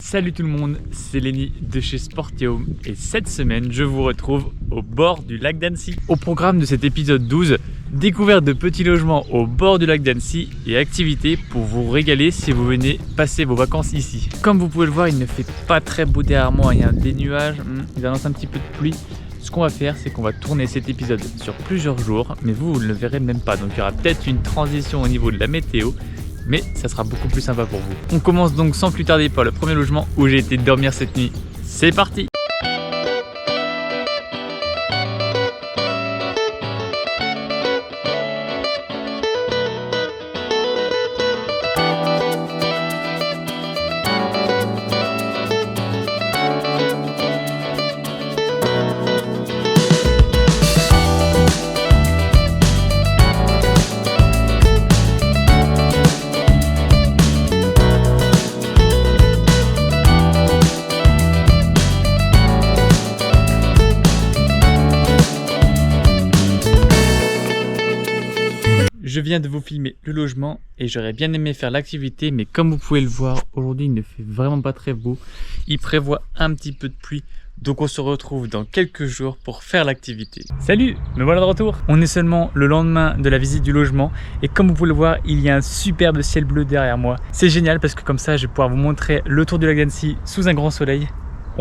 Salut tout le monde, c'est Lenny de chez Sportium et cette semaine je vous retrouve au bord du lac d'Annecy. Au programme de cet épisode 12, découverte de petits logements au bord du lac d'Annecy et activités pour vous régaler si vous venez passer vos vacances ici. Comme vous pouvez le voir, il ne fait pas très beau derrière moi, il y a des nuages, il annonce un petit peu de pluie. Ce qu'on va faire, c'est qu'on va tourner cet épisode sur plusieurs jours, mais vous ne le verrez même pas, donc il y aura peut-être une transition au niveau de la météo. Mais ça sera beaucoup plus sympa pour vous. On commence donc sans plus tarder par le premier logement où j'ai été dormir cette nuit. C'est parti! Je viens de vous filmer le logement et j'aurais bien aimé faire l'activité, mais comme vous pouvez le voir, aujourd'hui il ne fait vraiment pas très beau. Il prévoit un petit peu de pluie, donc on se retrouve dans quelques jours pour faire l'activité. Salut, me voilà de retour. On est seulement le lendemain de la visite du logement et comme vous pouvez le voir, il y a un superbe ciel bleu derrière moi. C'est génial parce que comme ça je vais pouvoir vous montrer le tour du lac d'Annecy sous un grand soleil.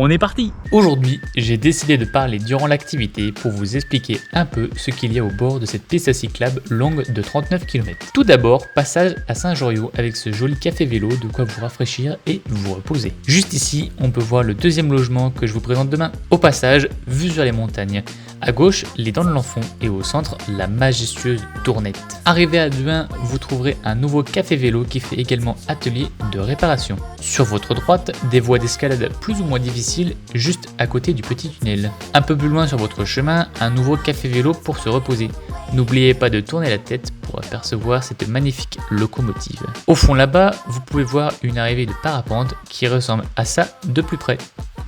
On est parti! Aujourd'hui, j'ai décidé de parler durant l'activité pour vous expliquer un peu ce qu'il y a au bord de cette piste cyclable longue de 39 km. Tout d'abord, passage à Saint-Joriot avec ce joli café vélo, de quoi vous rafraîchir et vous reposer. Juste ici, on peut voir le deuxième logement que je vous présente demain. Au passage, vue sur les montagnes. À gauche, les Dents de l'Enfant et au centre, la majestueuse Tournette. Arrivé à Duin, vous trouverez un nouveau café vélo qui fait également atelier de réparation. Sur votre droite, des voies d'escalade plus ou moins difficiles juste à côté du petit tunnel. Un peu plus loin sur votre chemin, un nouveau café vélo pour se reposer. N'oubliez pas de tourner la tête pour apercevoir cette magnifique locomotive. Au fond là-bas, vous pouvez voir une arrivée de parapente qui ressemble à ça de plus près.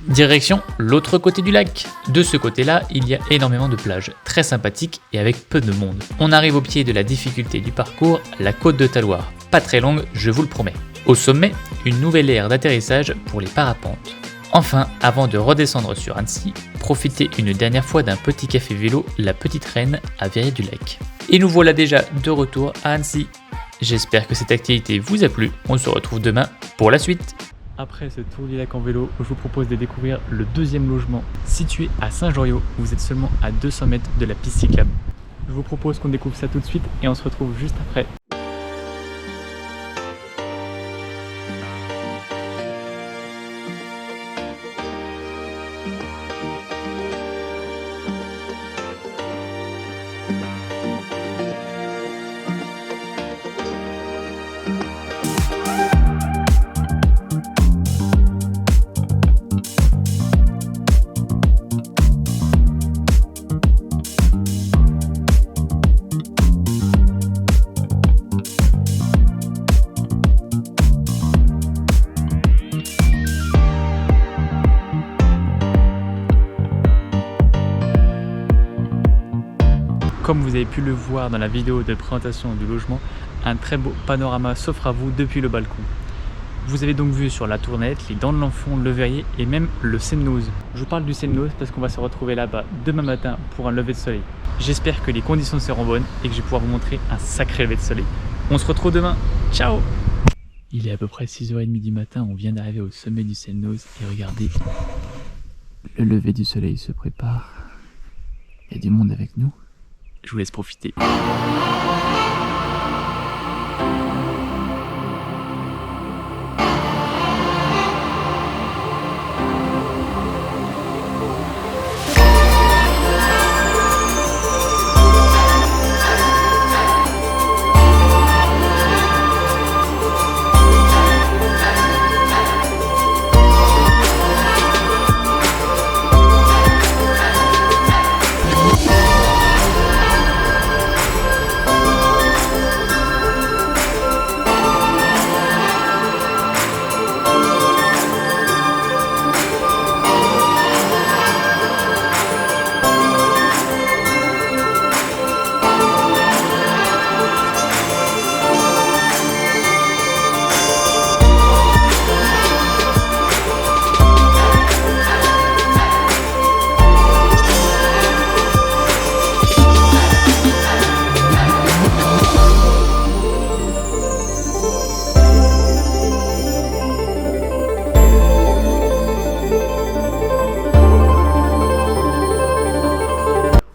Direction l'autre côté du lac. De ce côté-là, il y a énormément de plages, très sympathiques et avec peu de monde. On arrive au pied de la difficulté du parcours, la côte de Taloir. Pas très longue, je vous le promets. Au sommet, une nouvelle aire d'atterrissage pour les parapentes. Enfin, avant de redescendre sur Annecy, profitez une dernière fois d'un petit café vélo, la Petite Reine, à Verrières-du-Lac. Et nous voilà déjà de retour à Annecy. J'espère que cette activité vous a plu, on se retrouve demain pour la suite. Après ce tour du lac en vélo, je vous propose de découvrir le deuxième logement situé à Saint-Joriot. Vous êtes seulement à 200 mètres de la piste cyclable. Je vous propose qu'on découvre ça tout de suite et on se retrouve juste après. Comme vous avez pu le voir dans la vidéo de présentation du logement, un très beau panorama s'offre à vous depuis le balcon. Vous avez donc vu sur la Tournette, les Dents de l'Enfant, le Verrier et même le Semnoz. Je vous parle du Semnoz parce qu'on va se retrouver là-bas demain matin pour un lever de soleil. J'espère que les conditions seront bonnes et que je vais pouvoir vous montrer un sacré lever de soleil. On se retrouve demain, ciao! Il est à peu près 6h30 du matin, on vient d'arriver au sommet du Semnoz et regardez, le lever du soleil se prépare. Il y a du monde avec nous. Je vous laisse profiter.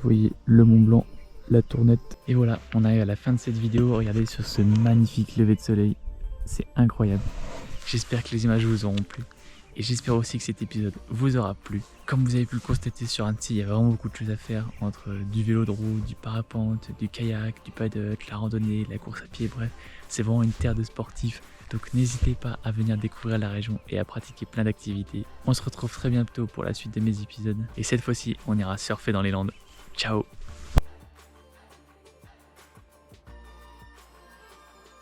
voyez le Mont Blanc, la Tournette. Et voilà, on arrive à la fin de cette vidéo. Regardez sur ce magnifique lever de soleil. C'est incroyable. J'espère que les images vous auront plu. Et j'espère aussi que cet épisode vous aura plu. Comme vous avez pu le constater sur Annecy, il y a vraiment beaucoup de choses à faire entre du vélo de roue, du parapente, du kayak, du paddle, la randonnée, la course à pied, bref. C'est vraiment une terre de sportifs. Donc n'hésitez pas à venir découvrir la région et à pratiquer plein d'activités. On se retrouve très bientôt pour la suite de mes épisodes. Et cette fois-ci, on ira surfer dans les Landes. Ciao!